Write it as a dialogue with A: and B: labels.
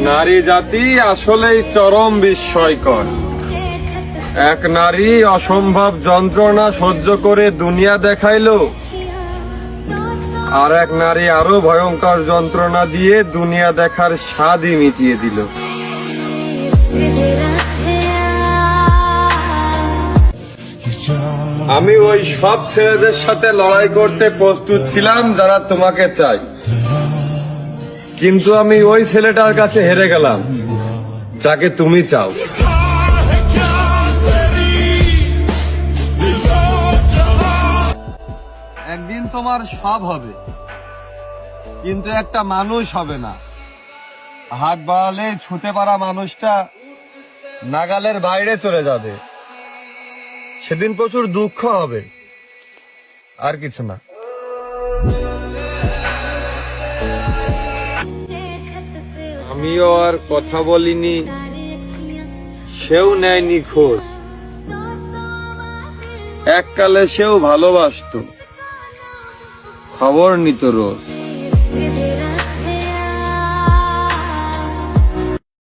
A: নারী জাতি আসলেই চরম বিস্ময়কর। এক নারী অসম্ভব যন্ত্রণা সহ্য করে দুনিয়া দেখাইলো, আর এক নারী আরো ভয়ঙ্কর যন্ত্রণা দিয়ে দুনিয়া দেখার স্বাদই মিটিয়ে দিল। আমি ওই সব ছেলেদের সাথে লড়াই করতে প্রস্তুত ছিলাম যারা তোমাকে চাই, কিন্তু আমি ওই ছেলেটার কাছে হেরে গেলাম যাকে তুমি চাও। একদিন তোমার সব হবে, কিন্তু একটা মানুষ হবে না। হাত বাড়ালে ছুতে পারা মানুষটা নাগালের বাইরে চলে যাবে। সেদিন প্রচুর দুঃখ হবে, আর কিছু না। আমিও আর কথা বলিনি, সেও নেয়নি খোঁজ। এককালে সেও ভালোবাসতো, খবর নিত রোজ।